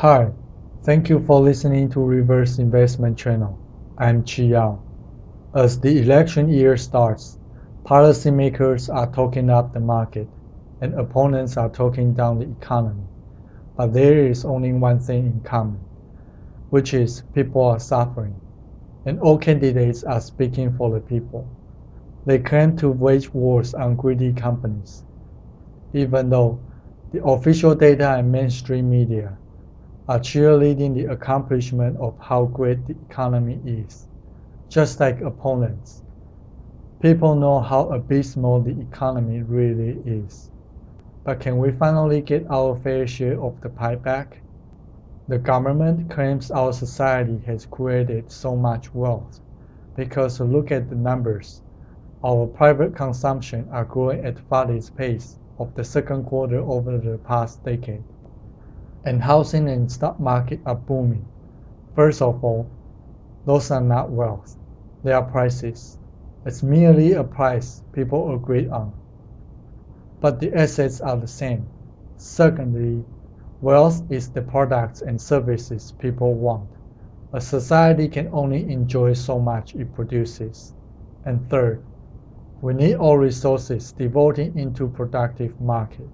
Hi, thank you for listening to Reverse Investment Channel. I'm Chi Yao. As the election year starts, policymakers are talking up the market and opponents are talking down the economy. But there is only one thing in common, which is people are suffering, and all candidates are speaking for the people. They claim to wage wars on greedy companies, even though the official data and mainstream media are cheerleading the accomplishment of how great the economy is. Just like opponents, people know how abysmal the economy really is. But can we finally get our fair share of the pie back? The government claims our society has created so much wealth because look at the numbers. Our private consumption are growing at fastest pace of the second quarter over the past decade. And housing and stock market are booming. First of all, those are not wealth, they are prices. It's merely a price people agree on. But the assets are the same. Secondly, wealth is the products and services people want. A society can only enjoy so much it produces. And third, we need all resources devoted into productive market.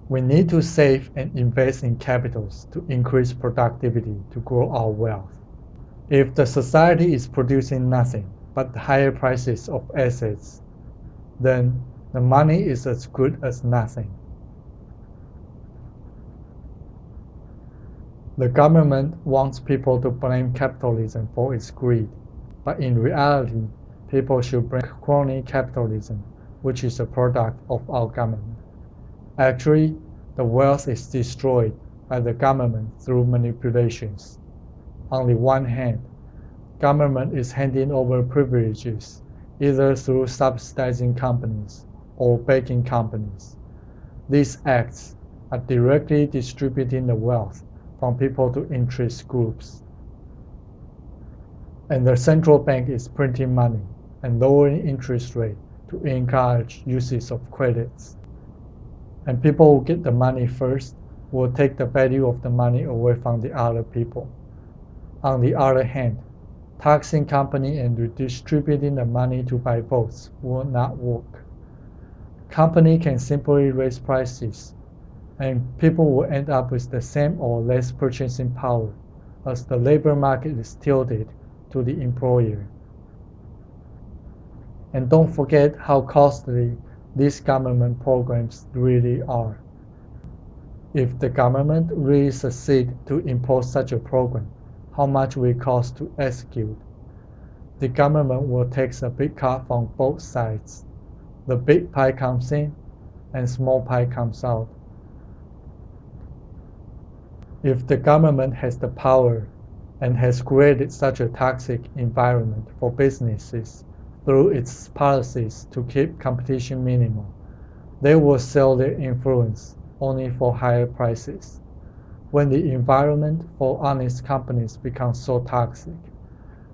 We need to save and invest in capitals to increase productivity to grow our wealth. If the society is producing nothing but higher prices of assets, then the money is as good as nothing. The government wants people to blame capitalism for its greed, but in reality, people should blame crony capitalism, which is a product of our government. Actually, the wealth is destroyed by the government through manipulations. On the one hand, government is handing over privileges either through subsidizing companies or backing companies. These acts are directly distributing the wealth from people to interest groups. And the central bank is printing money and lowering interest rate to encourage uses of credits. And people who get the money first will take the value of the money away from the other people. On the other hand, taxing company and redistributing the money to buy votes will not work. Company can simply raise prices, and people will end up with the same or less purchasing power as the labor market is tilted to the employer. And don't forget how costly these government programs really are. If the government really succeeds to impose such a program, how much will it cost to execute? The government will take a big cut from both sides. The big pie comes in and small pie comes out. If the government has the power and has created such a toxic environment for businesses through its policies to keep competition minimal, they will sell their influence only for higher prices. When the environment for honest companies becomes so toxic,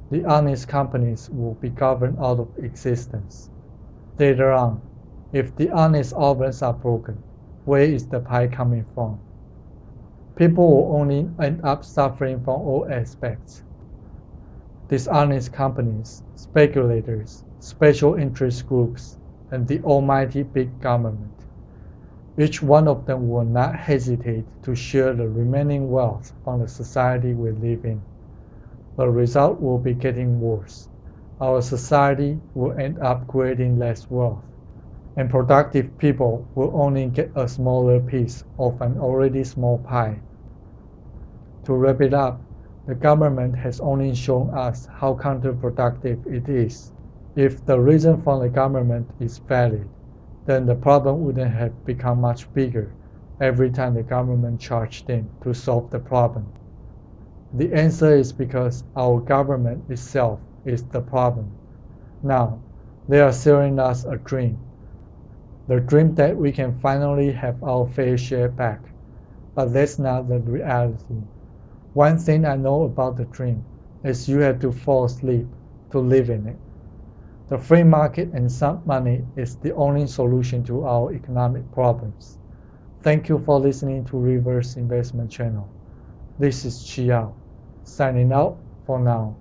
the honest companies will be governed out of existence. Later on, if the honest ovens are broken, where is the pie coming from? People will only end up suffering from all aspects. Dishonest companies, speculators, special interest groups, and the almighty big government. Each one of them will not hesitate to share the remaining wealth from the society we live in. The result will be getting worse. Our society will end up creating less wealth, and productive people will only get a smaller piece of an already small pie. To wrap it up, the government has only shown us how counterproductive it is. If the reason from the government is valid, then the problem wouldn't have become much bigger every time the government charged in to solve the problem. The answer is because our government itself is the problem. Now, they are selling us a dream. The dream that we can finally have our fair share back. But that's not the reality. One thing I know about the dream is you have to fall asleep to live in it. The free market and some money is the only solution to our economic problems. Thank you for listening to Reverse Investment Channel. This is Chi Yao, signing out for now.